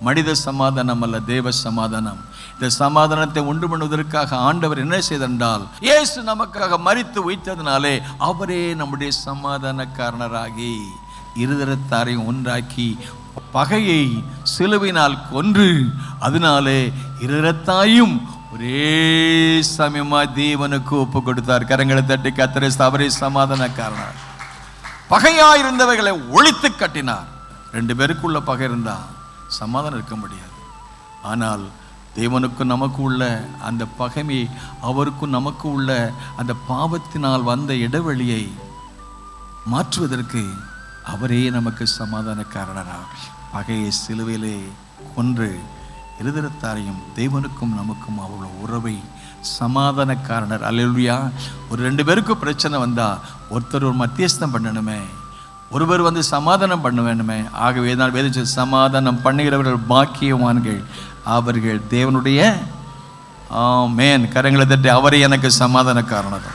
மனித சமாதானம் அல்ல, தேவ சமாதானம். இந்த சமாதானத்தை உண்டு பண்ணுவதற்காக ஆண்டவர் என்ன செய்தால், இயேசு நமக்காக மரித்து உயிர்த்ததினாலே அவரே நம்முடைய சமாதானக்காரனராகி இருதரத்தாரையும் ஒன்றாக்கி பகையை சிலுவையினால் கொன்று அதனாலே இருதரத்தாயும் ஒரே சமயமா தேவனுக்கு ஒப்பு கொடுத்தார். கரங்களை தட்டி கர்த்தரே அவரே சமாதானக்காரனார். பகையாயிருந்தவைகளை ஒழித்து கட்டினார். 2 பேருக்குள்ள பகை இருந்தா சமாதானம் இருக்க முடியாது. ஆனால் தேவனுக்கும் நமக்கு உள்ள அந்த பகைமை, அவருக்கும் நமக்கு உள்ள அந்த பாவத்தினால் வந்த இடைவெளியை மாற்றுவதற்கு அவரே நமக்கு சமாதானக்காரனார். பகையை சிலுவையிலே கொன்று இருதரத்தாரையும் தேவனுக்கும் நமக்கும் அவ்வளோ உறவை சமாதானக்காரனர். அல்லேலூயா. ஒரு 2 பேருக்கு பிரச்சனை வந்தா ஒருத்தர் ஒரு மத்தியஸ்தம் பண்ணணுமே, ஒருவர் வந்து சமாதானம் பண்ண வேணுமே. ஆகவே தான் வேதம் சமாதானம் பண்ணுகிறவர்கள் பாக்கியவான்கள், அவர்கள் தேவனுடைய ஆமென். கரங்களை தட்டி அவரே எனக்கு சமாதானக்காரனர்.